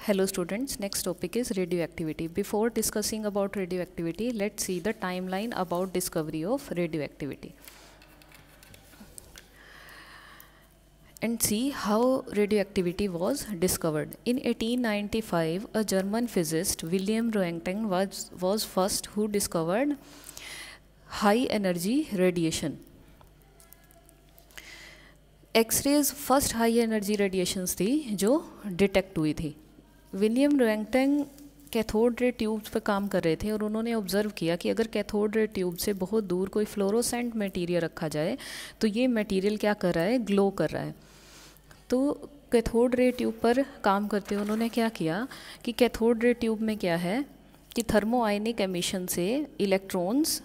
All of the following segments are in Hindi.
Hello students, next topic is radioactivity. Before discussing about radioactivity, let's see the timeline about discovery of radioactivity and see how radioactivity was discovered. In 1895, a German physicist, William Roentgen, was first who discovered high energy radiation. X rays first high energy radiations थी जो डिटेक्ट हुई थी. William Roentgen cathode ray tubes पर काम कर रहे थे और उन्होंने ऑब्जर्व किया कि अगर कैथोड रे ट्यूब से बहुत दूर कोई फ्लोरोसेंट मटेरियल रखा जाए तो ये मटेरियल क्या कर रहा है, ग्लो कर रहा है. तो कैथोड रे ट्यूब पर काम करते हुए उन्होंने क्या किया कि कैथोड रे ट्यूब में क्या है कि थर्मो आयनिक एमिशन से electrons,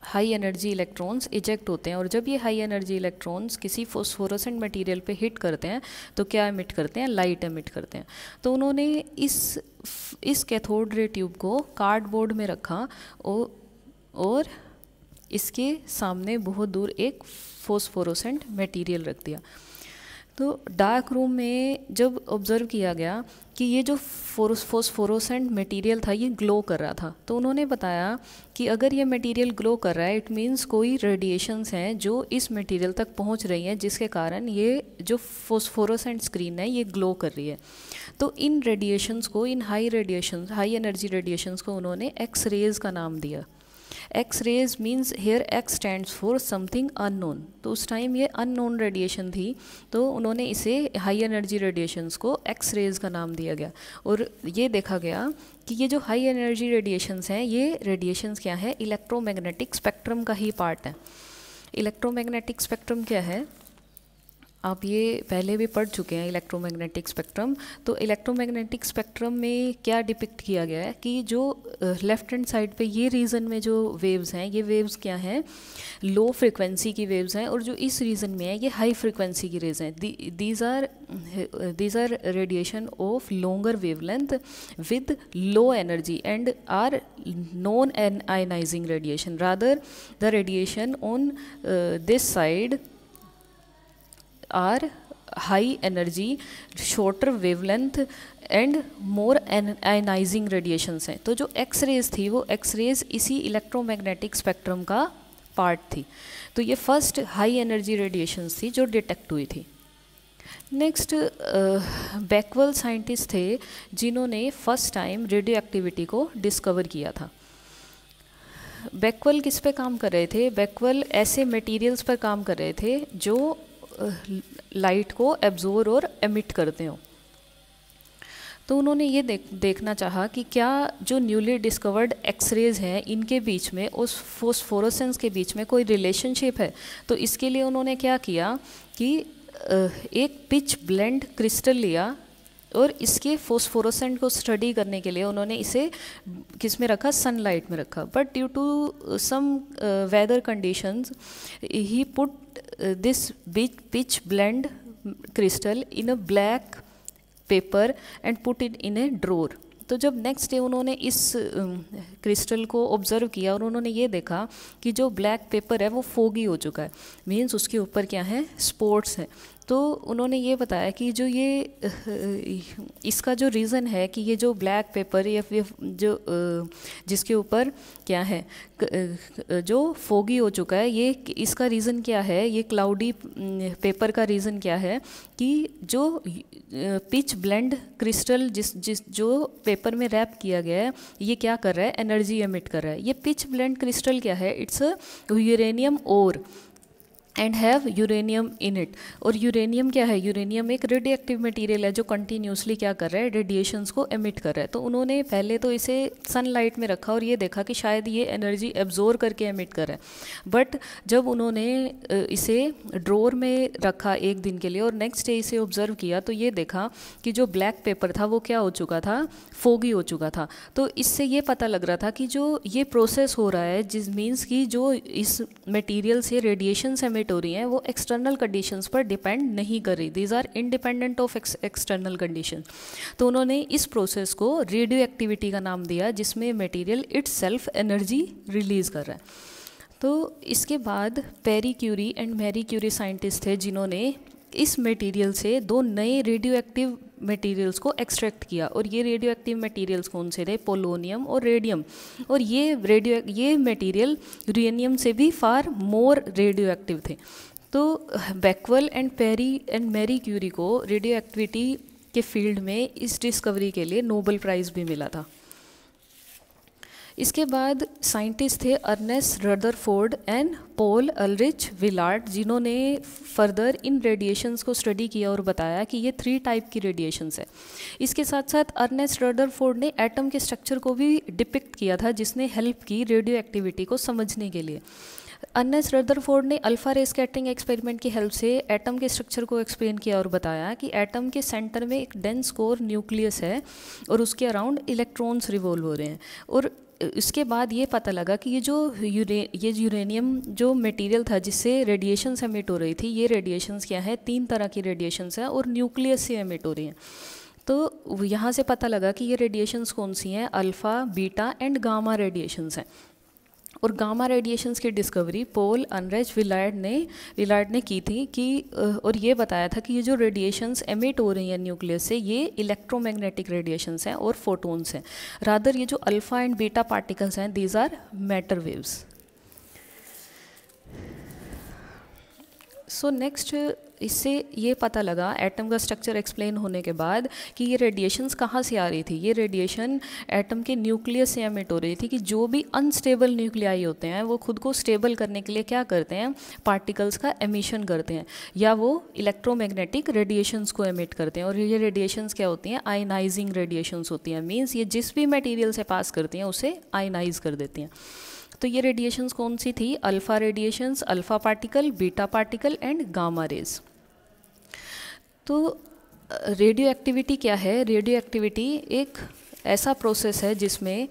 high energy electrons eject होते हैं और जब ये हाई एनर्जी इलेक्ट्रॉन्स किसी फोस्फोरेसेंट मटेरियल पे हिट करते हैं तो क्या एमिट करते हैं, लाइट एमिट करते हैं. तो उन्होंने इस कैथोड रे ट्यूब को कार्डबोर्ड में रखा और इसके सामने बहुत दूर एक फोस्फोरेसेंट मटेरियल रख दिया. तो डार्क रूम में जब ऑब्ज़र्व किया गया कि ये जो फोस्फोरेसेंट मटेरियल था ये ग्लो कर रहा था, तो उन्होंने बताया कि अगर ये मटेरियल ग्लो कर रहा है इट मीन्स कोई रेडिएशंस हैं जो इस मटेरियल तक पहुंच रही हैं जिसके कारण ये जो फोस्फोरेसेंट स्क्रीन है ये ग्लो कर रही है. तो इन रेडिएशंस को, इन हाई एनर्जी रेडिएशंस को उन्होंने एक्स रेज का नाम दिया. X rays means here X stands for something unknown. तो उस टाइम ये अननोन रेडिएशन थी तो उन्होंने इसे हाई एनर्जी रेडिएशंस को एक्स रेज का नाम दिया गया. और ये देखा गया कि ये जो हाई एनर्जी रेडिएशंस हैं ये रेडिएशंस क्या है, इलेक्ट्रोमैग्नेटिक स्पेक्ट्रम का ही पार्ट है. इलेक्ट्रोमैग्नेटिक स्पेक्ट्रम क्या है, आप ये पहले भी पढ़ चुके हैं इलेक्ट्रोमैग्नेटिक स्पेक्ट्रम. तो इलेक्ट्रोमैग्नेटिक स्पेक्ट्रम में क्या डिपिक्ट किया गया है कि जो लेफ्ट हैंड साइड पे ये रीजन में जो वेव्स हैं ये वेव्स क्या हैं, लो फ्रिक्वेंसी की वेव्स हैं और जो इस रीजन में है ये हाई फ्रिक्वेंसी की रेज हैं. These are radiation of longer wavelength with low energy and are non ionizing radiation. Rather the radiation on this side are high energy, shorter wavelength and more ionizing radiations हैं. तो जो एक्स रेज थी वो एक्स रेज इसी इलेक्ट्रोमैग्नेटिक स्पेक्ट्रम का पार्ट थी. तो ये फर्स्ट हाई एनर्जी रेडिएशंस थी जो डिटेक्ट हुई थी. नेक्स्ट बैकवेल साइंटिस्ट थे जिन्होंने फर्स्ट टाइम रेडियो एक्टिविटी को डिस्कवर किया था. बैकवेल किस पे काम कर रहे थे, बैकवेल ऐसे मटेरियल्स पर काम कर रहे थे जो लाइट को एब्जॉर्ब और एमिट करते हो. तो उन्होंने ये देखना चाहा कि क्या जो न्यूली डिस्कवर्ड एक्सरेज हैं इनके बीच में, उस फोस्फोरेसेंस के बीच में कोई रिलेशनशिप है. तो इसके लिए उन्होंने क्या किया कि एक पिच ब्लेंड क्रिस्टल लिया और इसके फोस्फोरेसेंट को स्टडी करने के लिए उन्होंने इसे किस में रखा, सनलाइट में रखा. But due to some weather conditions he put this pitch blend crystal in a black paper and put it in a drawer. तो जब नेक्स्ट डे उन्होंने इस क्रिस्टल को ऑब्ज़र्व किया और उन्होंने ये देखा कि जो ब्लैक पेपर है वो फोगी हो चुका है, मीन्स उसके ऊपर क्या है, स्पॉट्स हैं. तो उन्होंने ये बताया कि जो ये इसका जो रीज़न है कि ये जो ब्लैक पेपर या फिर जो जिसके ऊपर क्या है जो फोगी हो चुका है, ये इसका रीज़न क्या है, ये क्लाउडी पेपर का रीज़न क्या है कि जो पिच ब्लेंड क्रिस्टल जिस जो पेपर में रैप किया गया है ये क्या कर रहा है, एनर्जी एमिट कर रहा है. ये पिच ब्लेंड क्रिस्टल क्या है, it's a uranium ore and have uranium in it. और यूरेनियम क्या है, यूरेनियम एक रेडियो एक्टिव मटीरियल है जो कंटिन्यूसली क्या कर रहा है, रेडिएशंस को एमिट कर रहा है. तो उन्होंने पहले तो इसे सनलाइट में रखा और ये देखा कि शायद ये एनर्जी एब्जॉर्ब करके एमिट कर रहा है. बट जब उन्होंने इसे ड्रॉर में रखा एक दिन के लिए और नेक्स्ट डे इसे ऑब्जर्व किया तो ये देखा कि जो ब्लैक पेपर था वो क्या हो चुका था, फोगी हो चुका था. तो इससे ये पता लग रहा था कि जो ये प्रोसेस हो रहा है जिस मीन्स कि जो इस मटीरियल से रेडिएशंस एमिट हो रही हैं वो एक्सटर्नल कंडीशंस पर डिपेंड नहीं कर रही. These are independent of external condition. तो उन्होंने इस प्रोसेस को रेडियो एक्टिविटी का नाम दिया जिसमें मटेरियल इटसेल्फ एनर्जी रिलीज कर रहा है. तो इसके बाद Pierre Curie and Marie Curie scientist थे जिन्होंने इस मटेरियल से दो नए रेडियो एक्टिव मटेरियल्स को एक्सट्रैक्ट किया, और ये रेडियो एक्टिव मटेरियल्स कौन से थे? पोलोनियम और रेडियम। और ये मटेरियल यूरेनियम से भी फार मोर रेडियो एक्टिव थे। तो बैकवेल एंड मैरी क्यूरी को रेडियो एक्टिविटी के फील्ड में इस डिस्कवरी के लिए नोबेल प्राइज़ भी मिला था। इसके बाद साइंटिस्ट थे Ernest Rutherford and Paul Ulrich Villard, जिन्होंने फर्दर इन रेडिएशंस को स्टडी किया और बताया कि ये 3 टाइप की रेडिएशंस है। इसके साथ साथ अर्नेस्ट रदरफोर्ड ने एटम के स्ट्रक्चर को भी डिपिक्ट किया था, जिसने हेल्प की रेडियो एक्टिविटी को समझने के लिए। अर्नेस्ट रदरफोर्ड ने अल्फा रे स्कैटरिंग एक्सपेरिमेंट की हेल्प से एटम के स्ट्रक्चर को एक्सप्लेन किया और बताया कि एटम के सेंटर में एक डेंस कोर न्यूक्लियस है और उसके अराउंड इलेक्ट्रॉन्स रिवॉल्व हो रहे हैं। और इसके बाद ये पता लगा कि ये यूरेनियम जो मटेरियल था जिससे रेडिएशंस एमिट हो रही थी, ये रेडिएशंस क्या है? 3 तरह की रेडिएशंस हैं और न्यूक्लियस से एमिट हो रही हैं। तो यहाँ से पता लगा कि ये रेडिएशंस कौन सी हैं? Alpha, beta and gamma radiations हैं। और गामा रेडिएशंस की डिस्कवरी पॉल अल्रिच विलार्ड ने की थी कि और ये बताया था कि ये जो रेडिएशंस एमिट हो रही हैं न्यूक्लियस से, ये इलेक्ट्रोमैग्नेटिक रेडिएशंस हैं और फोटोन्स हैं। रादर ये जो अल्फ़ा एंड बीटा पार्टिकल्स हैं, these are matter waves. So next, इससे ये पता लगा एटम का स्ट्रक्चर एक्सप्लेन होने के बाद कि ये रेडिएशंस कहाँ से आ रही थी। ये रेडिएशन एटम के न्यूक्लियस से एमिट हो रही थी कि जो भी अनस्टेबल न्यूक्लियाई होते हैं वो खुद को स्टेबल करने के लिए क्या करते हैं? पार्टिकल्स का एमिशन करते हैं, या वो इलेक्ट्रोमैग्नेटिक रेडिएशंस को एमिट करते हैं। और ये रेडिएशंस क्या होती हैं? आयनाइजिंग रेडिएशंस होती हैं। मीन्स ये जिस भी मटीरियल से पास करती हैं उसे आयनाइज कर देती हैं। तो ये रेडिएशंस कौन सी थी? Alpha radiations, alpha particle, beta particle and gamma rays. तो रेडियो एक्टिविटी क्या है? रेडियो एक्टिविटी एक ऐसा प्रोसेस है जिसमें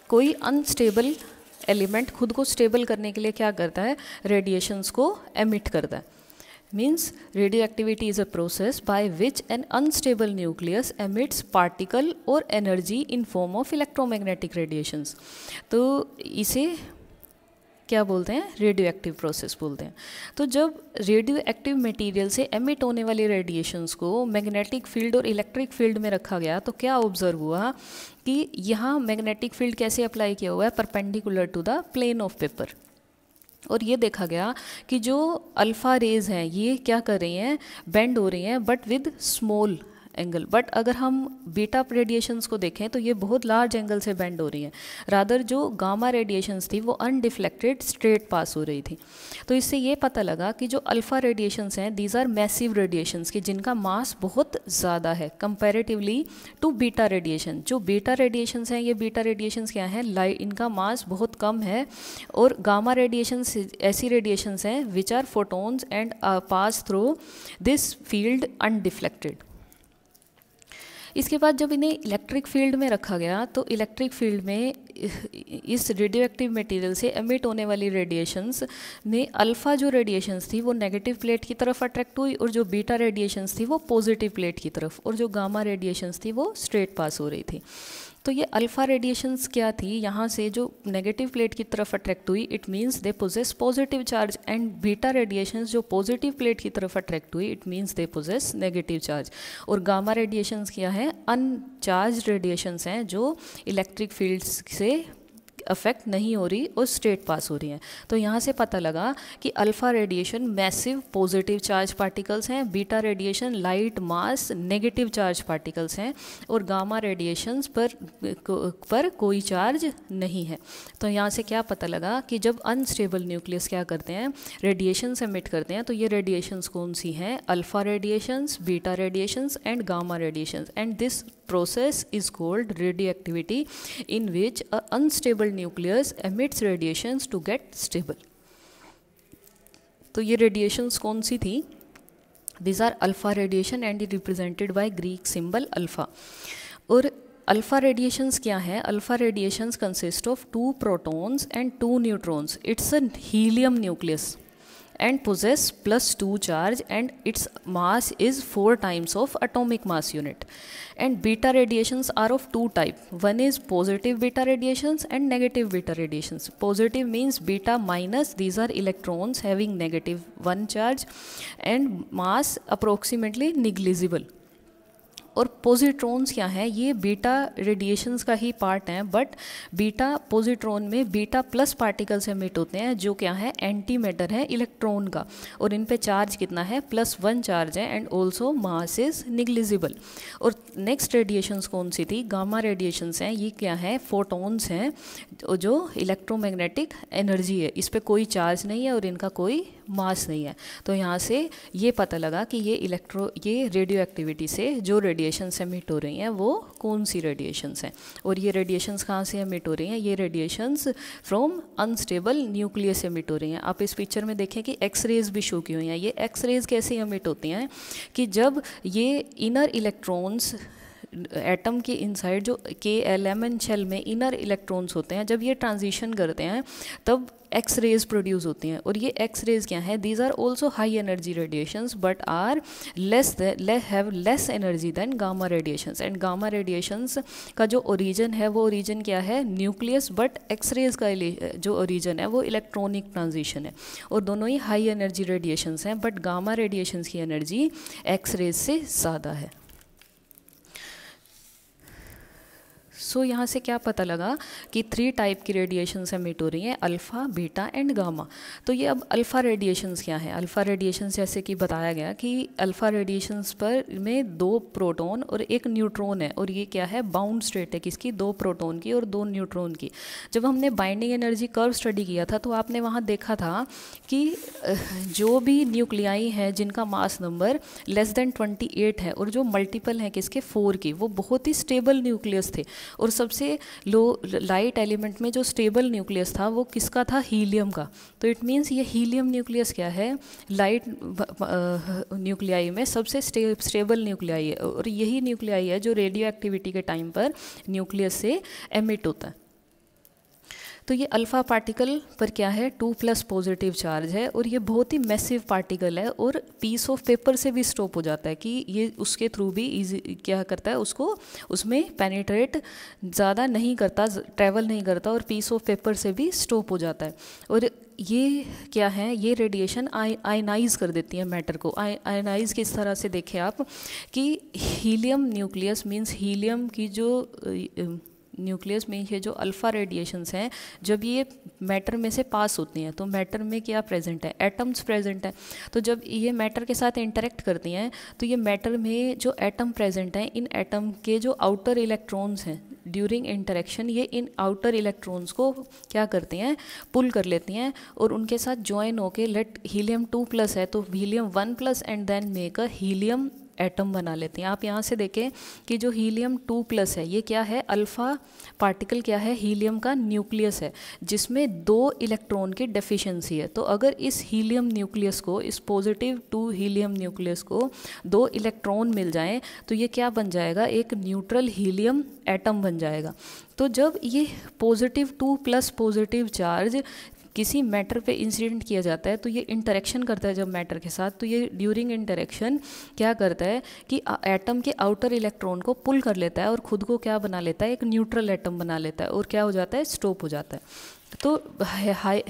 कोई अनस्टेबल एलिमेंट खुद को स्टेबल करने के लिए क्या करता है? रेडिएशंस को एमिट करता है। Means radioactivity is a process by which an unstable nucleus emits particle or energy in form of electromagnetic radiations. तो इसे क्या बोलते हैं? रेडियो एक्टिव प्रोसेस बोलते हैं। तो जब रेडियो एक्टिव मटीरियल से एमिट होने वाली रेडिएशंस को मैग्नेटिक फील्ड और इलेक्ट्रिक फील्ड में रखा गया, तो क्या ऑब्जर्व हुआ कि यहाँ मैग्नेटिक फील्ड कैसे अप्लाई किया हुआ है? Perpendicular to the plane of paper. और ये देखा गया कि जो अल्फ़ा रेज हैं ये क्या कर रही हैं? बेंड हो रही हैं, but with small angle. But अगर हम बीटा रेडिएशंस को देखें तो ये बहुत लार्ज एंगल से बेंड हो रही हैं। रादर जो गामा रेडिएशंस थी वो अनडिफ्लेक्टेड स्ट्रेट पास हो रही थी। तो इससे ये पता लगा कि जो अल्फ़ा रेडिएशंस हैं, दीज आर मैसिव रेडिएशंस, कि जिनका मास बहुत ज़्यादा है कंपैरेटिवली टू बीटा रेडिएशन। जो बीटा रेडिएशंस हैं, ये बीटा रेडिएशंस क्या हैं? लाइट, इनका मास बहुत कम है। और गामा रेडिएशंस ऐसी रेडिएशंस हैं which are photons and pass through this field undeflected. इसके बाद जब इन्हें इलेक्ट्रिक फील्ड में रखा गया तो इलेक्ट्रिक फील्ड में इस रेडियो एक्टिव मटीरियल से एमिट होने वाली रेडिएशंस में अल्फ़ा जो रेडिएशंस थी वो नेगेटिव प्लेट की तरफ अट्रैक्ट हुई, और जो बीटा रेडिएशंस थी वो पॉजिटिव प्लेट की तरफ, और जो गामा रेडिएशंस थी वो स्ट्रेट पास हो रही थी। तो ये अल्फ़ा रेडिएशंस क्या थी? यहाँ से जो नेगेटिव प्लेट की तरफ अट्रैक्ट हुई, it means they possess positive charge, and beta radiations जो पॉजिटिव प्लेट की तरफ अट्रैक्ट हुई, it means they possess negative charge. और गामा रेडिएशंस क्या है? अनचार्ज रेडिएशंस हैं जो इलेक्ट्रिक फील्ड्स से अफेक्ट नहीं हो रही और स्ट्रेट पास हो रही हैं। तो यहाँ से पता लगा कि alpha radiation massive positive charge particles हैं, बीटा रेडिएशन लाइट मास नेगेटिव चार्ज पार्टिकल्स हैं, और गामा रेडिएशंस पर कोई चार्ज नहीं है। तो यहाँ से क्या पता लगा कि जब अनस्टेबल न्यूक्लियस क्या करते हैं? रेडिएशंस एमिट करते हैं। तो ये रेडिएशंस कौन सी हैं? Alpha radiations, beta radiations and gamma radiations. And this process is called radioactivity, in which an unstable nucleus emits radiations to get stable. तो ये radiations कौन सी थी? These are alpha radiation and represented by Greek symbol alpha. और अल्फ़ा रेडिएशंस क्या है? Alpha radiations consist of 2 protons and 2 neutrons. It's a helium nucleus and possess +2 charge and its mass is 4 times of atomic mass unit. And beta radiations are of two type. One is positive beta radiations and negative beta radiations. Positive means beta minus, these are electrons having -1 charge and mass approximately negligible. और पॉजिट्रॉन्स क्या हैं, ये बीटा रेडिएशंस का ही पार्ट हैं, बट बीटा पॉजिट्रॉन में बीटा प्लस पार्टिकल्स एमिट होते हैं जो क्या है, एंटी मैटर है इलेक्ट्रॉन का, और इन पे चार्ज कितना है, +1 चार्ज है and also mass is negligible. और नेक्स्ट रेडिएशंस कौन सी थी, गामा रेडिएशंस हैं. ये क्या है, फोटोन्स हैं जो इलेक्ट्रोमैग्नेटिक एनर्जी है, इस पर कोई चार्ज नहीं है और इनका कोई मास नहीं है. तो यहाँ से ये पता लगा कि ये रेडियो एक्टिविटी से जो रेडिएशंस एमिट हो रही हैं वो कौन सी रेडिएशंस हैं. और ये रेडिएशंस कहाँ से एमिट हो रही हैं, ये radiations from unstable nucleus emit हो रही हैं. आप इस पिक्चर में देखें कि एक्स रेज भी शो की हुई हैं. ये एक्स रेज कैसे एमिट होती हैं कि जब ये इनर इलेक्ट्रॉन्स एटम के इनसाइड जो KLMN शेल में इनर इलेक्ट्रॉन्स होते हैं, जब ये ट्रांजिशन करते हैं तब एक्स रेज प्रोड्यूस होती हैं. और ये एक्स रेज क्या है, these are also high energy radiations but are have less energy than gamma radiations. And gamma radiations का जो ओरिजिन है वो ओरिजिन क्या है, न्यूक्लियस, बट एक्स रेज का जो ओरिजिन है वो इलेक्ट्रॉनिक ट्रांजिशन है. और दोनों ही हाई एनर्जी रेडिएशंस हैं, बट गामा रेडिएशंस की एनर्जी एक्स रेज से ज़्यादा है. सो यहाँ से क्या पता लगा कि 3 टाइप की रेडिएशंस एमिट हो रही हैं, अल्फ़ा, बीटा एंड गामा. तो ये अब अल्फ़ा रेडिएशंस क्या है, अल्फ़ा रेडिएशंस जैसे कि बताया गया कि अल्फ़ा रेडिएशंस पर में 2 प्रोटॉन और 1 न्यूट्रॉन है, और ये क्या है, बाउंड स्टेट है किसकी, 2 प्रोटॉन की और 2 न्यूट्रॉन की. जब हमने बाइंडिंग एनर्जी कर्व स्टडी किया था तो आपने वहाँ देखा था कि जो भी न्यूक्लियाई हैं जिनका मास नंबर <28 है और जो मल्टीपल हैं किसके, 4 की, वो बहुत ही स्टेबल न्यूक्लियस थे. और सबसे लो लाइट एलिमेंट में जो स्टेबल न्यूक्लियस था वो किसका था, हीलियम का. तो इट मीन्स ये हीलियम न्यूक्लियस क्या है, लाइट न्यूक्लियाई में सबसे स्टेबल न्यूक्लियाई है, और यही न्यूक्लियाई है जो रेडियो एक्टिविटी के टाइम पर न्यूक्लियस से एमिट होता है. तो ये अल्फ़ा पार्टिकल पर क्या है, 2+ पॉजिटिव चार्ज है, और ये बहुत ही मैसिव पार्टिकल है और पीस ऑफ पेपर से भी स्टॉप हो जाता है कि ये उसके थ्रू भी इजी क्या करता है, उसको उसमें पेनिट्रेट ज़्यादा नहीं करता, ट्रैवल नहीं करता, और पीस ऑफ पेपर से भी स्टॉप हो जाता है. और ये क्या है, ये रेडिएशन आयनाइज कर देती है मैटर को. आयनाइज किस तरह से देखें आप कि हीलियम न्यूक्लियस मीन्स हीलियम की जो न्यूक्लियस में ये जो अल्फ़ा रेडिएशंस हैं जब ये मैटर में से पास होती हैं तो मैटर में क्या प्रेजेंट है, एटम्स प्रेजेंट हैं. तो जब ये मैटर के साथ इंटरेक्ट करती हैं तो ये मैटर में जो एटम प्रेजेंट हैं, इन एटम के जो आउटर इलेक्ट्रॉन्स हैं ड्यूरिंग इंटरेक्शन, ये इन आउटर इलेक्ट्रॉन्स को क्या करती हैं, पुल कर लेती हैं और उनके साथ ज्वाइन होके लेट हीलियम 2+ है तो helium 1+ and then make a helium atom बना लेते हैं. आप यहाँ से देखें कि जो हीलियम 2+ है ये क्या है, अल्फ़ा पार्टिकल क्या है, हीलियम का न्यूक्लियस है जिसमें 2 इलेक्ट्रॉन की डेफिशिएंसी है. तो अगर इस हीलियम न्यूक्लियस को, इस पॉजिटिव 2 हीलियम न्यूक्लियस को 2 इलेक्ट्रॉन मिल जाएं तो ये क्या बन जाएगा, एक न्यूट्रल हीलियम एटम बन जाएगा. तो जब ये पॉजिटिव 2+ पॉजिटिव चार्ज किसी मैटर पे इंसिडेंट किया जाता है तो ये इंटरेक्शन करता है जब मैटर के साथ, तो ये ड्यूरिंग इंटरेक्शन क्या करता है कि एटम के आउटर इलेक्ट्रॉन को पुल कर लेता है और ख़ुद को क्या बना लेता है, एक न्यूट्रल एटम बना लेता है और क्या हो जाता है, स्टॉप हो जाता है. तो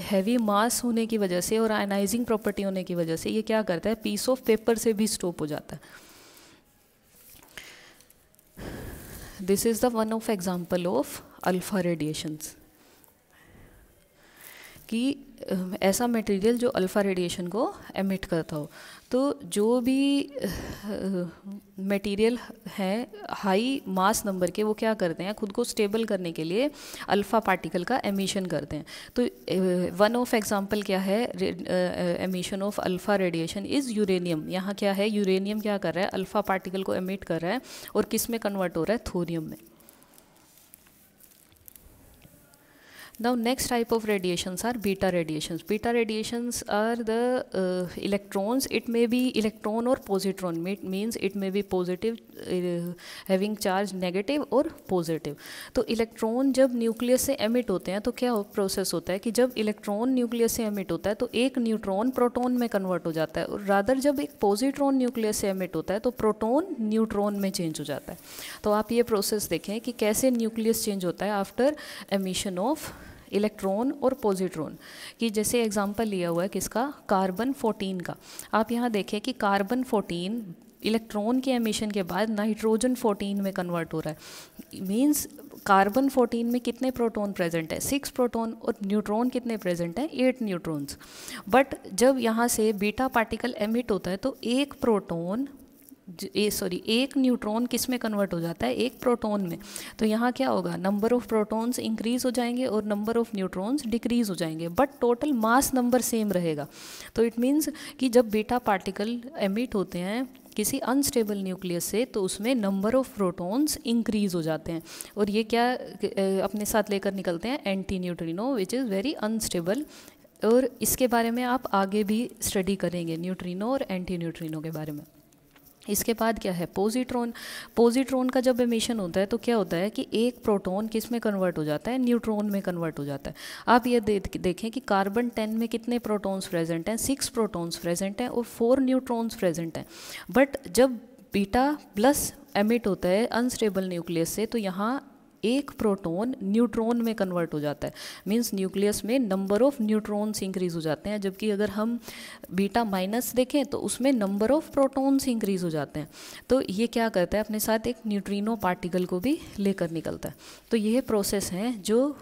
हैवी मास होने की वजह से और आयनाइजिंग प्रॉपर्टी होने की वजह से ये क्या करता है, पीस ऑफ पेपर से भी स्टॉप हो जाता है. This is the one of example of alpha radiations कि ऐसा मटेरियल जो अल्फ़ा रेडिएशन को एमिट करता हो. तो जो भी मटेरियल है हाई मास नंबर के वो क्या करते हैं, खुद को स्टेबल करने के लिए अल्फ़ा पार्टिकल का एमिशन करते हैं. तो वन ऑफ एग्जांपल क्या है emission of alpha radiation is uranium. यहाँ क्या है, यूरेनियम क्या कर रहा है, अल्फ़ा पार्टिकल को एमिट कर रहा है और किस में कन्वर्ट हो रहा है, थोरियम में. Now next type of radiations are beta radiations. Beta radiations are the electrons. It may be electron or positron. Means it may be positive, having charge negative और positive. तो इलेक्ट्रॉन जब न्यूक्लियस से एमिट होते हैं तो क्या प्रोसेस होता है कि जब इलेक्ट्रॉन न्यूक्लियस से एमिट होता है तो एक न्यूट्रॉन प्रोटॉन में कन्वर्ट हो जाता है, और रादर जब एक पॉजिट्रॉन न्यूक्लियस से एमिट होता है तो प्रोटॉन न्यूट्रॉन में चेंज हो जाता है. तो आप ये प्रोसेस देखें कि कैसे न्यूक्लियस चेंज होता है आफ्टर एमिशन ऑफ इलेक्ट्रॉन और पॉजिट्रॉन. कि जैसे एग्जांपल लिया हुआ है किसका, कार्बन 14 का. आप यहाँ देखें कि कार्बन 14 इलेक्ट्रॉन के एमिशन के बाद नाइट्रोजन 14 में कन्वर्ट हो रहा है. मींस कार्बन 14 में कितने प्रोटॉन प्रेजेंट है, 6 प्रोटॉन, और न्यूट्रॉन कितने प्रेजेंट हैं, 8 न्यूट्रॉन्स. बट जब यहाँ से बीटा पार्टिकल एमिट होता है तो एक प्रोटॉन एक न्यूट्रॉन किस में कन्वर्ट हो जाता है, एक प्रोटॉन में. तो यहाँ क्या होगा, नंबर ऑफ प्रोटॉन्स इंक्रीज हो जाएंगे और नंबर ऑफ न्यूट्रॉन्स डिक्रीज हो जाएंगे, but total mass number same रहेगा. तो इट मीन्स कि जब बीटा पार्टिकल एमिट होते हैं किसी अनस्टेबल न्यूक्लियस से तो उसमें नंबर ऑफ प्रोटॉन्स इंक्रीज हो जाते हैं, और ये क्या अपने साथ लेकर निकलते हैं, anti neutrino which is very unstable. और इसके बारे में आप आगे भी स्टडी करेंगे, न्यूट्रिनो और एंटी न्यूट्रिनो के बारे में. इसके बाद क्या है, पॉजिट्रॉन. पॉजिट्रॉन का जब एमिशन होता है तो क्या होता है कि एक प्रोटॉन किस में कन्वर्ट हो जाता है, न्यूट्रॉन में कन्वर्ट हो जाता है. आप ये देखें कि कार्बन 10 में कितने प्रोटॉन्स प्रेजेंट हैं, 6 प्रोटॉन्स प्रेजेंट हैं और 4 न्यूट्रॉन्स प्रेजेंट हैं. बट जब बीटा प्लस एमिट होता है अनस्टेबल न्यूक्लियस से तो यहाँ एक प्रोटॉन न्यूट्रॉन में कन्वर्ट हो जाता है. मींस न्यूक्लियस में नंबर ऑफ न्यूट्रॉन्स इंक्रीज हो जाते हैं, जबकि अगर हम बीटा माइनस देखें तो उसमें नंबर ऑफ प्रोटॉन्स इंक्रीज हो जाते हैं. तो ये क्या करता है, अपने साथ एक न्यूट्रिनो पार्टिकल को भी लेकर निकलता है. तो ये प्रोसेस हैं जो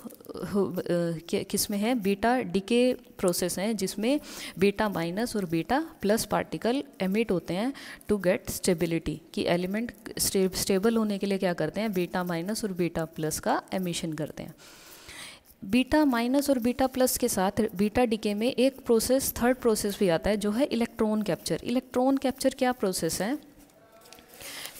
किस में है, बीटा डिके प्रोसेस हैं, जिसमें बीटा माइनस और बीटा प्लस पार्टिकल एमिट होते हैं टू गेट स्टेबिलिटी. कि एलिमेंट स्टेबल होने के लिए क्या करते हैं, बीटा माइनस और बीटा प्लस का एमिशन करते हैं. बीटा माइनस और बीटा प्लस के साथ बीटा डिके में एक प्रोसेस, थर्ड प्रोसेस भी आता है जो है इलेक्ट्रॉन कैप्चर. इलेक्ट्रॉन कैप्चर क्या प्रोसेस है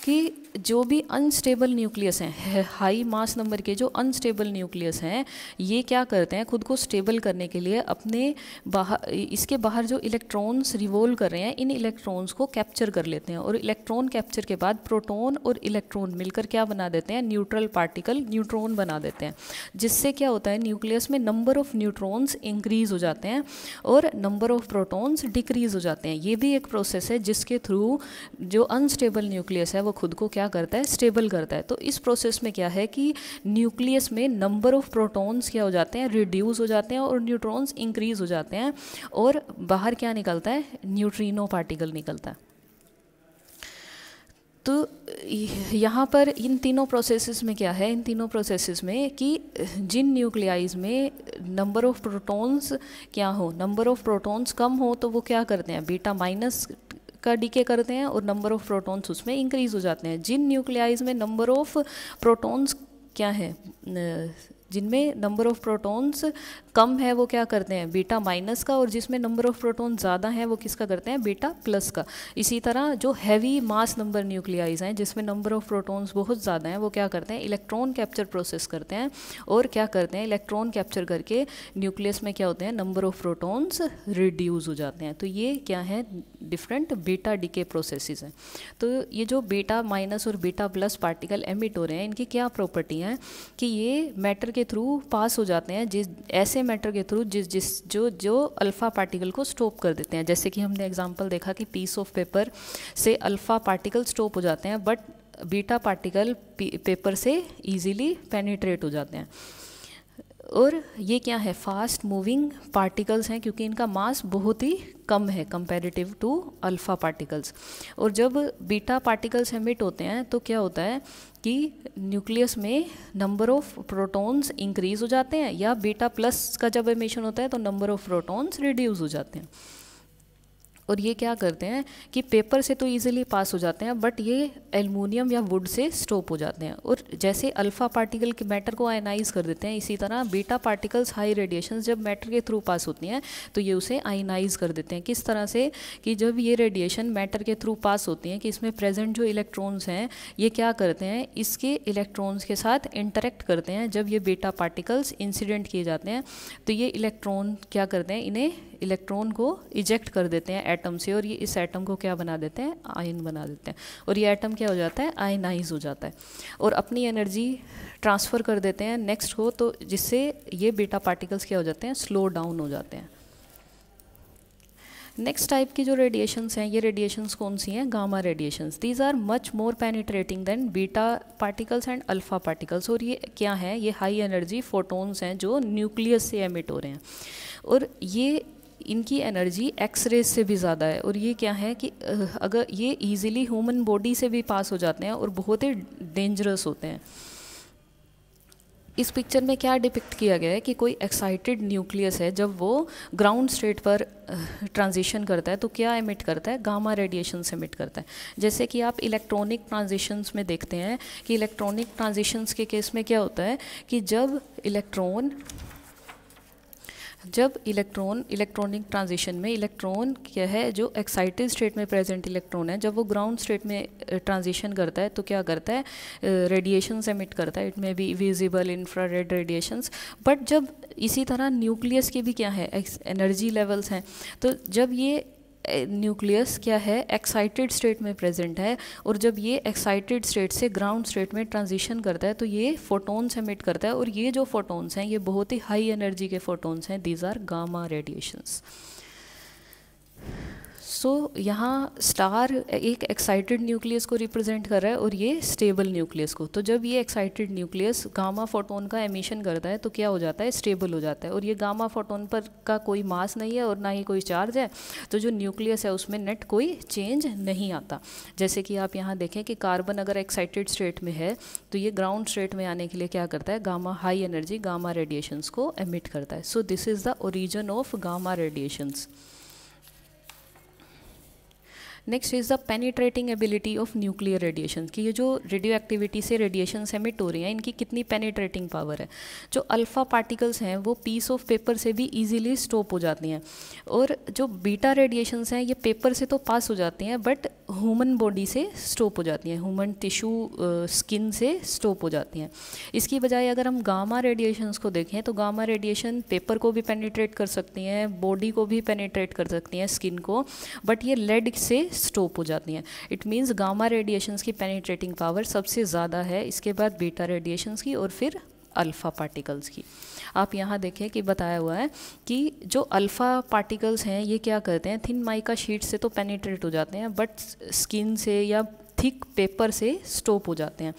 कि जो भी अनस्टेबल न्यूक्लियस हैं, हाई मास नंबर के जो अनस्टेबल न्यूक्लियस हैं, ये क्या करते हैं, खुद को स्टेबल करने के लिए अपने बाहर, इसके बाहर जो इलेक्ट्रॉन्स रिवॉल्व कर रहे हैं, इन इलेक्ट्रॉन्स को कैप्चर कर लेते हैं. और इलेक्ट्रॉन कैप्चर के बाद प्रोटॉन और इलेक्ट्रॉन मिलकर क्या बना देते हैं, न्यूट्रल पार्टिकल, न्यूट्रॉन बना देते हैं. जिससे क्या होता है, न्यूक्लियस में नंबर ऑफ न्यूट्रॉन्स इंक्रीज हो जाते हैं और नंबर ऑफ प्रोटॉन्स डिक्रीज हो जाते हैं. ये भी एक प्रोसेस है जिसके थ्रू जो अनस्टेबल न्यूक्लियस है वो खुद को क्या करता है, स्टेबल करता है. तो इस प्रोसेस में क्या है कि न्यूक्लियस में नंबर ऑफ प्रोटॉन्स क्या हो जाते हैं, रिड्यूस हो जाते हैं और न्यूट्रॉन्स इंक्रीज हो जाते हैं, और बाहर क्या निकलता है, न्यूट्रिनो पार्टिकल निकलता है. तो यहाँ पर इन तीनों प्रोसेसेस में क्या है, इन तीनों प्रोसेसेस में कि जिन न्यूक्लियाइज में नंबर ऑफ प्रोटॉन्स क्या हो, नंबर ऑफ प्रोटॉन्स कम हो तो वो क्या करते हैं, बीटा माइनस का डीके करते हैं और नंबर ऑफ प्रोटॉन्स उसमें इंक्रीज हो जाते हैं. जिन न्यूक्लियाइज में नंबर ऑफ प्रोटॉन्स क्या है, जिनमें नंबर ऑफ प्रोटॉन्स कम है वो क्या करते हैं, बीटा माइनस का, और जिसमें नंबर ऑफ प्रोटॉन ज़्यादा है वो किसका करते हैं, बीटा प्लस का. इसी तरह जो हैवी मास नंबर न्यूक्लियाइज हैं जिसमें नंबर ऑफ प्रोटॉन्स बहुत ज़्यादा हैं वो क्या करते हैं, इलेक्ट्रॉन कैप्चर प्रोसेस करते हैं. और क्या करते हैं, इलेक्ट्रॉन कैप्चर करके न्यूक्लियस में क्या होते हैं, नंबर ऑफ प्रोटॉन्स रिड्यूस हो जाते हैं. तो ये क्या है, डिफरेंट बीटा डीके प्रोसेसेस हैं. तो ये जो बीटा माइनस और बीटा प्लस पार्टिकल एमिट हो रहे हैं, इनकी क्या प्रॉपर्टी है कि ये मैटर के थ्रू पास हो जाते हैं, जिस ऐसे मैटर के थ्रू जो अल्फ़ा पार्टिकल को स्टॉप कर देते हैं. जैसे कि हमने एग्जांपल देखा कि पीस ऑफ पेपर से अल्फ़ा पार्टिकल स्टॉप हो जाते हैं, बट बीटा पार्टिकल पेपर से इजीली पेनिट्रेट हो जाते हैं. और ये क्या है, फास्ट मूविंग पार्टिकल्स हैं क्योंकि इनका मास बहुत ही कम है कंपैरेटिव टू अल्फ़ा पार्टिकल्स. और जब बीटा पार्टिकल्स एमिट होते हैं तो क्या होता है कि न्यूक्लियस में नंबर ऑफ प्रोटॉन्स इंक्रीज हो जाते हैं, या बीटा प्लस का जब एमिशन होता है तो नंबर ऑफ प्रोटॉन्स रिड्यूस हो जाते हैं. और ये क्या करते हैं कि पेपर से तो इजीली पास हो जाते हैं, बट ये एल्युमिनियम या वुड से स्टॉप हो जाते हैं। और जैसे अल्फ़ा पार्टिकल के मैटर को आयनाइज कर देते हैं, इसी तरह बीटा पार्टिकल्स हाई रेडिएशंस जब मैटर के थ्रू पास होती हैं तो ये उसे आयनाइज कर देते हैं। किस तरह से कि जब ये रेडिएशन मैटर के थ्रू पास होती हैं कि इसमें प्रेजेंट जो इलेक्ट्रॉन्स हैं ये क्या करते हैं, इसके इलेक्ट्रॉन्स के साथ इंटरेक्ट करते हैं। जब ये बीटा पार्टिकल्स इंसिडेंट किए जाते हैं तो ये इलेक्ट्रॉन क्या करते हैं, इन्हें इलेक्ट्रॉन को इजेक्ट कर देते हैं एटम से, और ये इस एटम को क्या बना देते हैं, आयन बना देते हैं। और ये एटम क्या हो जाता है, आयनाइज हो जाता है और अपनी एनर्जी ट्रांसफ़र कर देते हैं नेक्स्ट को, तो जिससे ये बीटा पार्टिकल्स क्या हो जाते हैं, स्लो डाउन हो जाते हैं। नेक्स्ट टाइप की जो रेडिएशंस हैं, ये रेडिएशंस कौन सी हैं, gamma radiations. These are much more penetrating than beta particles and alpha particles. और ये क्या है, ये हाई एनर्जी फोटोन्स हैं जो न्यूक्लियस से एमिट हो रहे हैं, और ये इनकी एनर्जी एक्स रेज से भी ज़्यादा है। और ये क्या है कि अगर ये इजीली ह्यूमन बॉडी से भी पास हो जाते हैं और बहुत ही डेंजरस होते हैं। इस पिक्चर में क्या डिपिक्ट किया गया है कि कोई एक्साइटेड न्यूक्लियस है, जब वो ग्राउंड स्टेट पर ट्रांजिशन करता है तो क्या एमिट करता है, गामा रेडिएशंस एमिट करता है। जैसे कि आप इलेक्ट्रॉनिक ट्रांजिशंस में देखते हैं कि इलेक्ट्रॉनिक ट्रांजिशंस के केस में क्या होता है कि जब इलेक्ट्रॉनिक ट्रांजिशन में इलेक्ट्रॉन क्या है, जो एक्साइटेड स्टेट में प्रेजेंट इलेक्ट्रॉन है, जब वो ग्राउंड स्टेट में ट्रांजिशन करता है तो क्या करता है, रेडिएशंस एमिट करता है। It may be visible infrared radiations. But जब इसी तरह न्यूक्लियस के भी क्या है, एनर्जी लेवल्स हैं, तो जब ये न्यूक्लियस क्या है, एक्साइटेड स्टेट में प्रेजेंट है, और जब ये एक्साइटेड स्टेट से ग्राउंड स्टेट में ट्रांजिशन करता है तो ये फोटोन्स एमिट करता है। और ये जो फोटोन्स हैं ये बहुत ही हाई एनर्जी के फोटोन्स हैं, दीज आर गामा रेडिएशंस। सो यहाँ स्टार एक एक्साइटेड न्यूक्लियस को रिप्रेजेंट कर रहा है और ये स्टेबल न्यूक्लियस को। तो जब ये एक्साइटेड न्यूक्लियस गामा फोटोन का एमिशन करता है तो क्या हो जाता है, स्टेबल हो जाता है। और ये गामा फोटोन पर का कोई मास नहीं है और ना ही कोई चार्ज है, तो जो न्यूक्लियस है उसमें नेट कोई चेंज नहीं आता। जैसे कि आप यहाँ देखें कि कार्बन अगर एक्साइटेड स्टेट में है तो ये ग्राउंड स्टेट में आने के लिए क्या करता है, gamma high energy gamma radiations को एमिट करता है। So this is the origin of gamma radiations. Next is the penetrating ability of nuclear radiation, कि ये जो रेडियो एक्टिविटी से रेडिएशन एमिट हो रही हैं इनकी कितनी पेनिट्रेटिंग पावर है। जो अल्फ़ा पार्टिकल्स हैं वो पीस ऑफ पेपर से भी इजीली स्टॉप हो जाती हैं, और जो बीटा रेडिएशंस हैं ये पेपर से तो पास हो जाती हैं बट ह्यूमन बॉडी से स्टॉप हो जाती हैं, ह्यूमन टिश्यू स्किन से स्टॉप हो जाती हैं। इसकी बजाय अगर हम गामा रेडिएशंस को देखें तो गामा रेडिएशन पेपर को भी पेनिट्रेट कर सकती हैं, बॉडी को भी पेनिट्रेट कर सकती हैं, स्किन को, बट ये लेड से स्टॉप हो जाती हैं। इट मीन्स गामा रेडिएशंस की पेनिट्रेटिंग पावर सबसे ज़्यादा है, इसके बाद बीटा रेडिएशंस की और फिर अल्फ़ा पार्टिकल्स की। आप यहाँ देखें कि बताया हुआ है कि जो अल्फ़ा पार्टिकल्स हैं ये क्या करते हैं, थिन माइका शीट से तो पेनिट्रेट हो जाते हैं बट स्किन से या थिक पेपर से स्टॉप हो जाते हैं।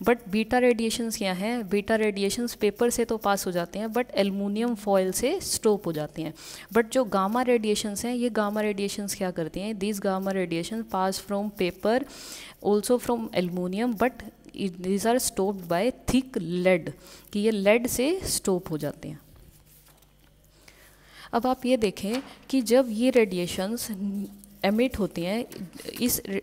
बट बीटा रेडिएशंस क्या हैं, बीटा रेडिएशंस पेपर से तो पास हो जाते हैं बट एल्युमिनियम फॉयल से स्टॉप हो जाती हैं। बट जो गामा रेडिएशंस हैं ये गामा रेडिएशंस क्या करती हैं, this gamma radiation pass from paper also from aluminium but these are stopped by thick lead, कि ये lead से स्टॉप हो जाते हैं। अब आप ये देखें कि जब ये रेडिएशंस एमिट होती हैं,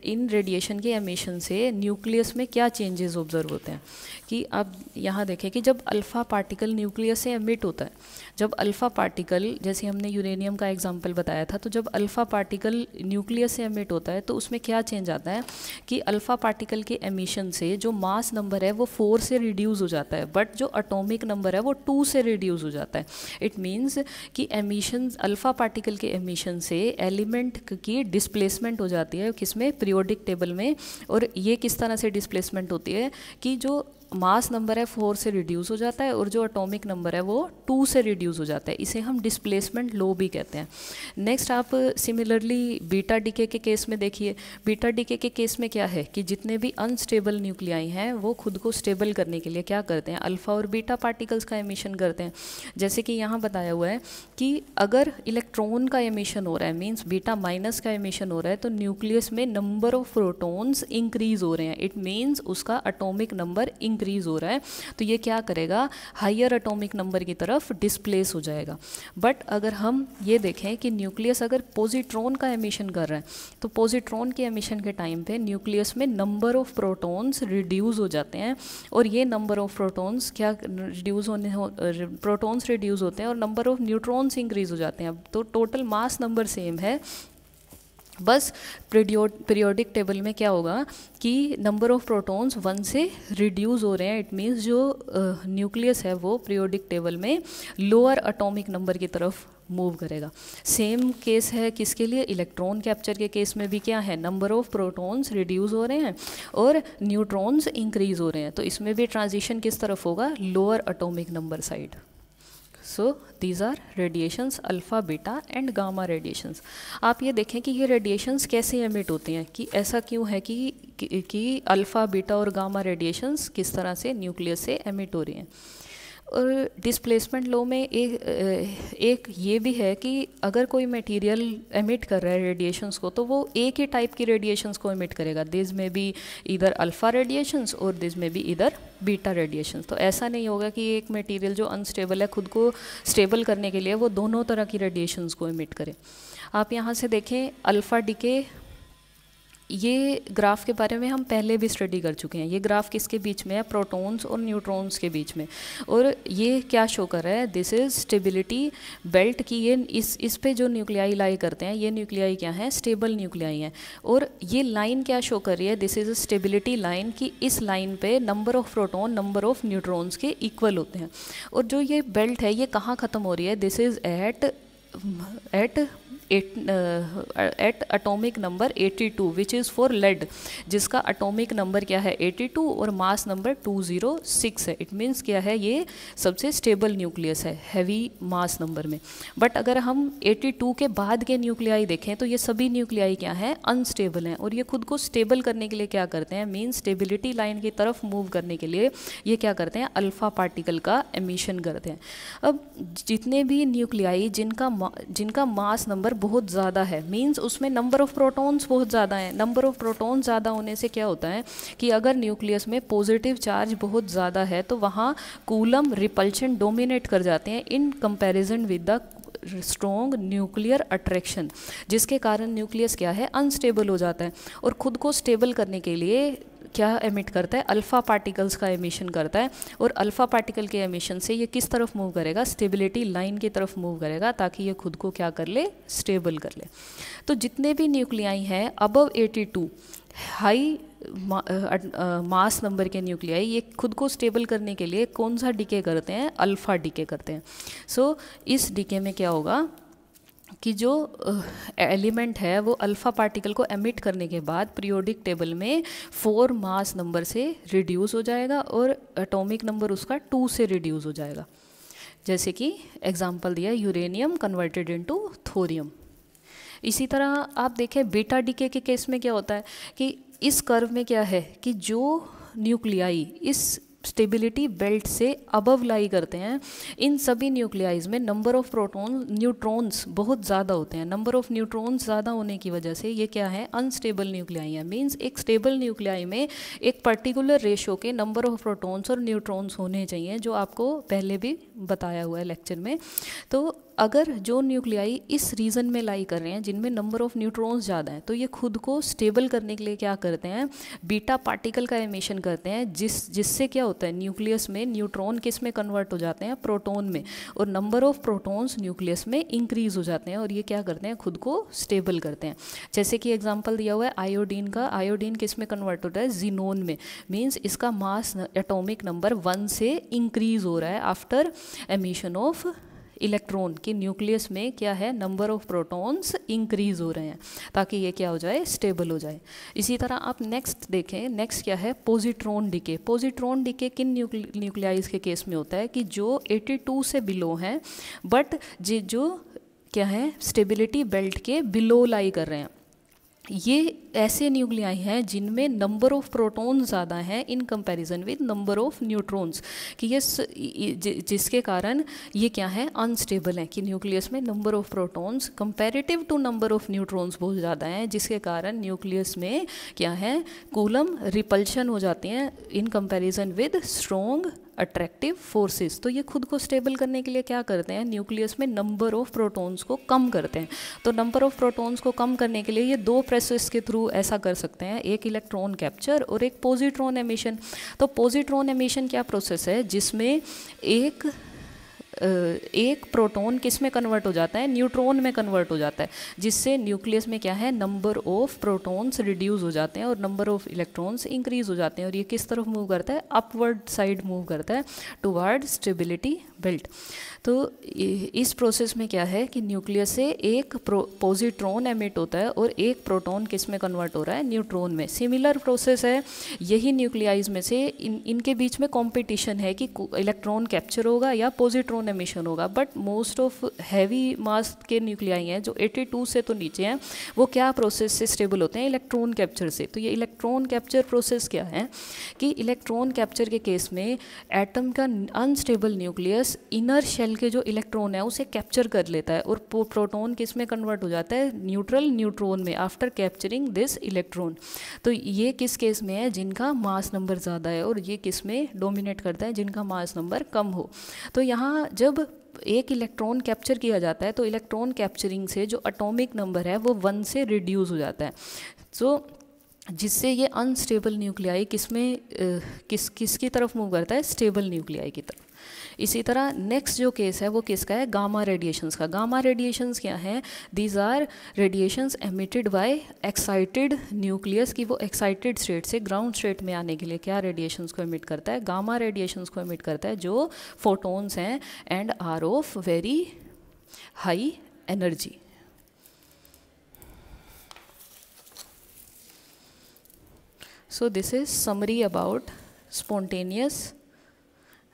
इन रेडिएशन के एमिशन से न्यूक्लियस में क्या चेंजेस ऑब्जर्व होते हैं, कि आप यहाँ देखें कि जब अल्फ़ा पार्टिकल न्यूक्लियस से एमिट होता है, जब अल्फ़ा पार्टिकल, जैसे हमने यूरेनियम का एग्जांपल बताया था, तो जब अल्फ़ा पार्टिकल न्यूक्लियस से एमिट होता है तो उसमें क्या चेंज आता है कि अल्फ़ा पार्टिकल के एमिशन से जो मास नंबर है वो 4 से रिड्यूस हो जाता है बट जो एटॉमिक नंबर है वो 2 से रिड्यूस हो जाता है। इट मीन्स कि एमिशन, अल्फ़ा पार्टिकल के एमिशन से एलिमेंट की डिस्प्लेसमेंट हो जाती है, किसमें, पीरियोडिक टेबल में। और ये किस तरह से डिस्प्लेसमेंट होती है कि जो मास नंबर है 4 से रिड्यूस हो जाता है और जो एटॉमिक नंबर है वो 2 से रिड्यूस हो जाता है, इसे हम डिस्प्लेसमेंट लो भी कहते हैं। नेक्स्ट आप सिमिलरली बीटा डीके के केस में देखिए, बीटा डीके के केस में क्या है कि जितने भी अनस्टेबल न्यूक्लियाई हैं वो खुद को स्टेबल करने के लिए क्या करते हैं, अल्फ़ा और बीटा पार्टिकल्स का एमिशन करते हैं। जैसे कि यहाँ बताया हुआ है कि अगर इलेक्ट्रॉन का एमिशन हो रहा है, मीन्स बीटा माइनस का एमिशन हो रहा है, तो न्यूक्लियस में नंबर ऑफ प्रोटॉन्स इंक्रीज हो रहे हैं, इट मीन्स उसका एटॉमिक नंबर इंक्रीज इंक्रीज़ हो रहा है तो ये क्या करेगा, हायर एटॉमिक नंबर की तरफ डिस्प्लेस हो जाएगा। बट अगर हम ये देखें कि न्यूक्लियस अगर पॉजिट्रॉन का एमिशन कर रहा है तो पॉजिट्रॉन के एमिशन के टाइम पे न्यूक्लियस में नंबर ऑफ प्रोटॉन्स रिड्यूस हो जाते हैं, और ये नंबर ऑफ प्रोटॉन्स क्या रिड्यूस प्रोटॉन्स रिड्यूस होते हैं और नंबर ऑफ न्यूट्रॉन्स इंक्रीज हो जाते हैं। तो टोटल मास नंबर सेम है, बस पीरियोडिक टेबल में क्या होगा कि नंबर ऑफ प्रोटॉन्स 1 से रिड्यूस हो रहे हैं। इट मीन्स जो न्यूक्लियस है वो पीरियोडिक टेबल में लोअर एटॉमिक नंबर की तरफ मूव करेगा। सेम केस है किसके लिए, इलेक्ट्रॉन कैप्चर के केस में भी क्या है, नंबर ऑफ प्रोटॉन्स रिड्यूस हो रहे हैं और न्यूट्रॉन्स इंक्रीज हो रहे हैं, तो इसमें भी ट्रांजिशन किस तरफ होगा, lower atomic number side. So these are radiations alpha beta and gamma radiations. आप ये देखें कि ये रेडिएशंस कैसे एमिट होते हैं, कि ऐसा क्यों है कि अल्फ़ा बीटा और गामा रेडिएशंस किस तरह से न्यूक्लियस से एमिट हो रही हैं। और डिस्प्लेसमेंट लॉ में एक ये भी है कि अगर कोई मटेरियल एमिट कर रहा है रेडिएशंस को तो वो एक ही टाइप की रेडिएशंस को एमिट करेगा। दिस में भी इधर अल्फ़ा रेडिएशंस और दिस में भी इधर बीटा रेडिएशंस। तो ऐसा नहीं होगा कि एक मटेरियल जो अनस्टेबल है खुद को स्टेबल करने के लिए वो दोनों तरह की रेडिएशंस को एमिट करे। आप यहाँ से देखें अल्फ़ा डीके, ये ग्राफ के बारे में हम पहले भी स्टडी कर चुके हैं। ये ग्राफ किसके बीच में है, प्रोटॉन्स और न्यूट्रॉन्स के बीच में। और ये क्या शो कर रहा है, दिस इज स्टेबिलिटी बेल्ट की ये इस पे जो न्यूक्लियाई लाई करते हैं ये न्यूक्लियाई क्या है, स्टेबल न्यूक्लियाई हैं। और ये लाइन क्या शो कर रही है, this is a stability line, कि इस लाइन पे number of proton number of neutrons के इक्वल होते हैं। और जो ये बेल्ट है ये कहाँ ख़त्म हो रही है, this is at atomic number 82 which is for lead, जिसका एटॉमिक नंबर क्या है 82 और मास नंबर 206 है। इट मीन्स क्या है, ये सबसे स्टेबल न्यूक्लियस है हैवी मास नंबर में। बट अगर हम 82 के बाद के न्यूक्लियाई देखें तो ये सभी न्यूक्लियाई क्या हैं, अनस्टेबल हैं। और ये खुद को स्टेबल करने के लिए क्या करते हैं, मीन्स स्टेबिलिटी लाइन की तरफ मूव करने के लिए ये क्या करते हैं, अल्फ़ा पार्टिकल का एमिशन करते हैं। अब जितने भी न्यूक्लियाई जिनका मास नंबर बहुत ज़्यादा है, मींस उसमें नंबर ऑफ प्रोटॉन्स बहुत ज़्यादा हैं। नंबर ऑफ प्रोटॉन ज़्यादा होने से क्या होता है कि अगर न्यूक्लियस में पॉजिटिव चार्ज बहुत ज़्यादा है तो वहाँ कूलम रिपल्शन डोमिनेट कर जाते हैं इन comparison with the strong nuclear attraction, जिसके कारण न्यूक्लियस क्या है, अनस्टेबल हो जाता है। और ख़ुद को स्टेबल करने के लिए क्या एमिट करता है, अल्फ़ा पार्टिकल्स का एमिशन करता है। और अल्फ़ा पार्टिकल के एमिशन से ये किस तरफ मूव करेगा, स्टेबिलिटी लाइन की तरफ मूव करेगा, ताकि ये खुद को क्या कर ले, स्टेबल कर ले। तो जितने भी न्यूक्लियाई हैं अबव 82 हाई मास नंबर के न्यूक्लियाई, ये खुद को स्टेबल करने के लिए कौन सा डीके करते हैं, अल्फ़ा डीके करते हैं। सो इस डीके में क्या होगा कि जो एलिमेंट है वो अल्फ़ा पार्टिकल को एमिट करने के बाद पीरियोडिक टेबल में 4 मास नंबर से रिड्यूस हो जाएगा और एटॉमिक नंबर उसका 2 से रिड्यूस हो जाएगा। जैसे कि एग्जांपल दिया यूरेनियम कन्वर्टेड इनटू थोरियम। इसी तरह आप देखें बीटा डीके के केस में क्या होता है कि इस कर्व में क्या है कि जो न्यूक्लियाई इस स्टेबिलिटी बेल्ट से अबव लाई करते हैं, इन सभी न्यूक्लियाइज में नंबर ऑफ न्यूट्रॉन्स बहुत ज़्यादा होते हैं। नंबर ऑफ न्यूट्रॉन्स ज़्यादा होने की वजह से ये क्या है, अनस्टेबल न्यूक्लियाई है। मींस एक स्टेबल न्यूक्लियाई में एक पर्टिकुलर रेशो के नंबर ऑफ प्रोटॉन्स और न्यूट्रॉन्स होने चाहिए, जो आपको पहले भी बताया हुआ है लेक्चर में। तो अगर जो न्यूक्लियाई इस रीजन में लाई कर रहे हैं जिनमें नंबर ऑफ न्यूट्रॉन्स ज़्यादा हैं, तो ये खुद को स्टेबल करने के लिए क्या करते हैं, बीटा पार्टिकल का एमिशन करते हैं, जिससे क्या होता है, न्यूक्लियस में न्यूट्रॉन किस में कन्वर्ट हो जाते हैं, प्रोटॉन में, और नंबर ऑफ प्रोटॉन्स न्यूक्लियस में इंक्रीज हो जाते हैं और ये क्या करते हैं, खुद को स्टेबल करते हैं। जैसे कि एग्जाम्पल दिया हुआ है आयोडीन का, आयोडीन किस में कन्वर्ट होता है, जीनोन में। मीन्स इसका मास एटॉमिक नंबर 1 से इंक्रीज हो रहा है आफ्टर एमिशन ऑफ इलेक्ट्रॉन, की न्यूक्लियस में क्या है, नंबर ऑफ प्रोटॉन्स इंक्रीज हो रहे हैं ताकि ये क्या हो जाए, स्टेबल हो जाए। इसी तरह आप नेक्स्ट देखें, नेक्स्ट क्या है, पॉजिट्रॉन डीके। पॉजिट्रॉन डीके किन न्यूक्लियाइज के केस में होता है कि जो 82 से बिलो हैं बट जो क्या है, स्टेबिलिटी बेल्ट के बिलो लाई कर रहे हैं। ये ऐसे न्यूक्लियाई हैं जिनमें नंबर ऑफ प्रोटॉन्स ज़्यादा हैं इन comparison with number of neutrons, कि ये जिसके कारण ये क्या है, अनस्टेबल है, कि न्यूक्लियस में number of protons comparative to number of neutrons बहुत ज़्यादा हैं, जिसके कारण न्यूक्लियस में क्या है, कूलम रिपल्शन हो जाती हैं इन comparison with strong attractive forces. तो ये खुद को स्टेबल करने के लिए क्या करते हैं, न्यूक्लियस में नंबर ऑफ प्रोटॉन्स को कम करते हैं। तो नंबर ऑफ प्रोटॉन्स को कम करने के लिए ये दो प्रोसेस के थ्रू ऐसा कर सकते हैं, एक इलेक्ट्रॉन कैप्चर और एक पॉजिट्रॉन एमिशन। तो पॉजिट्रॉन एमिशन क्या प्रोसेस है, जिसमें एक प्रोटॉन किस में कन्वर्ट हो जाता है, न्यूट्रॉन में कन्वर्ट हो जाता है, जिससे न्यूक्लियस में क्या है, नंबर ऑफ प्रोटॉन्स रिड्यूस हो जाते हैं और नंबर ऑफ इलेक्ट्रॉन्स इंक्रीज हो जाते हैं। और ये किस तरफ मूव करता है, अपवर्ड साइड मूव करता है टुवर्ड स्टेबिलिटी बेल्ट। तो इस प्रोसेस में क्या है कि न्यूक्लियस से एक पॉजिट्रॉन एमिट होता है और एक प्रोटॉन किस में कन्वर्ट हो रहा है, न्यूट्रॉन में। सिमिलर प्रोसेस है, यही न्यूक्लियाइज में से इनके बीच में कंपटीशन है कि इलेक्ट्रॉन कैप्चर होगा या पॉजिट्रॉन एमिशन होगा। बट मोस्ट ऑफ हैवी मास के न्यूक्लियाई हैं जो 82 से तो नीचे हैं, वो क्या प्रोसेस से स्टेबल होते हैं, इलेक्ट्रॉन कैप्चर से। तो ये इलेक्ट्रॉन कैप्चर प्रोसेस क्या है कि इलेक्ट्रॉन कैप्चर के केस में एटम का अनस्टेबल न्यूक्लियस इनर शेल के जो इलेक्ट्रॉन है उसे कैप्चर कर लेता है और प्रोटॉन किस में कन्वर्ट हो जाता है, न्यूट्रल न्यूट्रॉन में, आफ्टर कैप्चरिंग दिस इलेक्ट्रॉन। तो ये किस केस में है, जिनका मास नंबर ज़्यादा है, और ये किस में डोमिनेट करता है, जिनका मास नंबर कम हो। तो यहाँ जब एक इलेक्ट्रॉन कैप्चर किया जाता है तो इलेक्ट्रॉन कैप्चरिंग से जो एटॉमिक नंबर है वो 1 से रिड्यूस हो जाता है। सो जिससे ये अनस्टेबल न्यूक्लियाई किसकी तरफ मूव करता है, स्टेबल न्यूक्लियाई की तरफ। इसी तरह नेक्स्ट जो केस है वो किसका है, गामा रेडिएशंस का। गामा रेडिएशंस क्या है, these are radiations emitted by excited nucleus, की वो एक्साइटेड स्टेट से ग्राउंड स्टेट में आने के लिए क्या रेडिएशंस को एमिट करता है, गामा रेडिएशंस को एमिट करता है, जो फोटॉन्स हैं and are of very high energy. So this is summary about spontaneous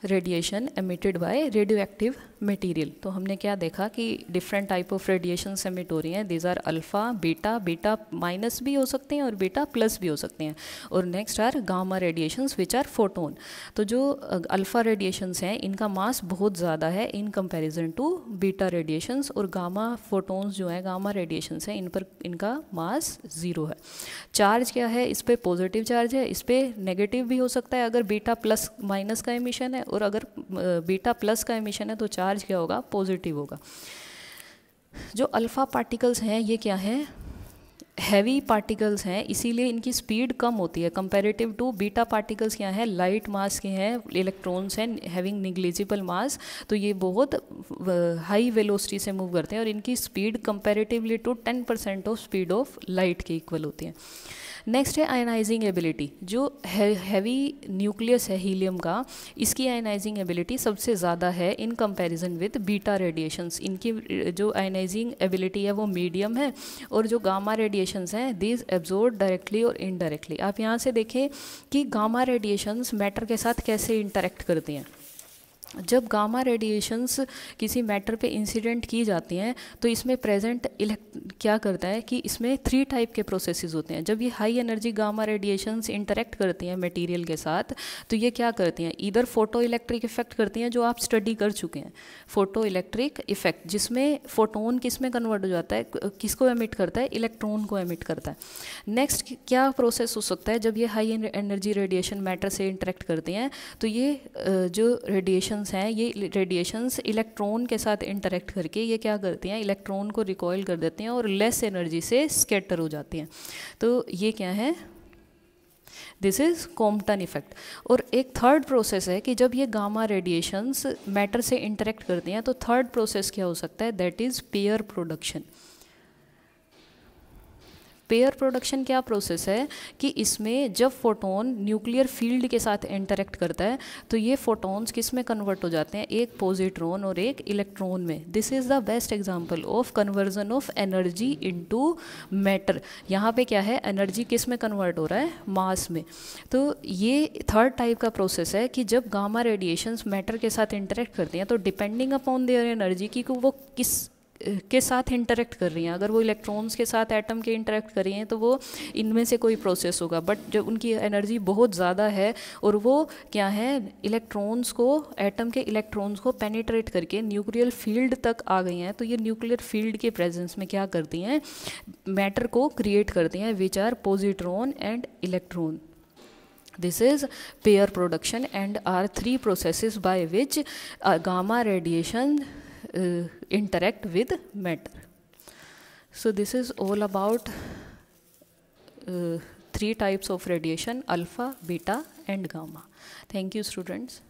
radiation emitted by radioactive material. तो हमने क्या देखा कि different type of radiations emit हो रही हैं। These are alpha, beta, beta minus भी हो सकते हैं और बीटा प्लस भी हो सकते हैं। और next are gamma radiations which are photon. तो जो अल्फ़ा रेडिएशंस हैं इनका मास बहुत ज़्यादा है in comparison to beta radiations, और गामा फोटोन्स जो हैं, गामा रेडिएशंस हैं, इन पर इनका मास 0 है। चार्ज क्या है, इस पर पॉजिटिव चार्ज है, इस पर नेगेटिव भी हो सकता है अगर बीटा प्लस माइनस का एमिशन है, और अगर बीटा प्लस का एमिशन है तो चार्ज क्या होगा, पॉजिटिव होगा। जो अल्फ़ा पार्टिकल्स हैं ये क्या हैं, हैवी पार्टिकल्स हैं, इसीलिए इनकी स्पीड कम होती है कंपैरेटिव टू बीटा पार्टिकल्स। क्या है, लाइट मास के हैं, इलेक्ट्रॉन्स हैं हैविंग निग्लिजिबल मास, तो ये बहुत हाई वेलोसिटी से मूव करते हैं और इनकी speed comparatively to 10% of speed of light के इक्वल होती है। नेक्स्ट है आयनाइजिंग एबिलिटी। जो हैवी न्यूक्लियस है हीलियम का, इसकी आयनाइजिंग एबिलिटी सबसे ज़्यादा है in comparison with beta radiations. इनकी जो आयनाइजिंग एबिलिटी है वो मीडियम है, और जो गामा रेडिएशंस हैं दीज एब्जॉर्ब डायरेक्टली और इनडायरेक्टली। आप यहाँ से देखें कि गामा रेडिएशंस मैटर के साथ कैसे इंटरेक्ट करती हैं। जब गामा रेडिएशंस किसी मैटर पे इंसिडेंट की जाती हैं तो इसमें प्रेजेंट क्या करता है कि इसमें 3 टाइप के प्रोसेसेस होते हैं। जब ये high energy gamma radiations interact करती हैं मटेरियल के साथ तो ये क्या करती हैं, इधर फोटो इलेक्ट्रिक इफेक्ट करती हैं, जो आप स्टडी कर चुके हैं, फोटो इलेक्ट्रिक इफेक्ट, जिसमें फोटोन किस में कन्वर्ट हो जाता है, किसको एमिट करता है, इलेक्ट्रॉन को एमिट करता है। नेक्स्ट क्या प्रोसेस हो सकता है, जब ये हाई एनर्जी रेडिएशन मैटर से इंटरेक्ट करती हैं तो ये जो रेडिएशन हैं, ये रेडिएशंस इलेक्ट्रॉन के साथ इंटरेक्ट करके ये क्या करती हैं, इलेक्ट्रॉन को रिकॉइल कर देती हैं और लेस एनर्जी से स्कैटर हो जाती हैं। तो ये क्या है, दिस इज़ कॉम्पटन इफेक्ट। और एक थर्ड प्रोसेस है कि जब ये गामा रेडिएशंस मैटर से इंटरेक्ट करती हैं तो थर्ड प्रोसेस क्या हो सकता है, that is pair production. Pair production क्या प्रोसेस है कि इसमें जब फोटोन न्यूक्लियर फील्ड के साथ इंटरेक्ट करता है तो ये फोटोन्स किस में कन्वर्ट हो जाते हैं, एक पॉजिट्रॉन और एक इलेक्ट्रॉन में। This is the best example of conversion of energy into matter. यहाँ पे क्या है, एनर्जी किस में कन्वर्ट हो रहा है, मास में। तो ये थर्ड टाइप का प्रोसेस है कि जब गामा रेडिएशंस मैटर के साथ इंटरेक्ट करती हैं तो डिपेंडिंग अपॉन देयर एनर्जी कि वो किस के साथ इंटरेक्ट कर रही हैं, अगर वो इलेक्ट्रॉन्स के साथ एटम के इंटरेक्ट कर रही हैं तो वो इनमें से कोई प्रोसेस होगा। बट जब उनकी एनर्जी बहुत ज़्यादा है और वो क्या है, इलेक्ट्रॉन्स को, एटम के इलेक्ट्रॉन्स को पेनिट्रेट करके न्यूक्लियर फील्ड तक आ गई हैं, तो ये न्यूक्लियर फील्ड के प्रेजेंस में क्या करती हैं, मैटर को क्रिएट करती हैं, which are positron and electron. This is pair production and are three processes by which gamma radiation interact with matter. So this is all about three types of radiation: alpha, beta and gamma. Thank you, students.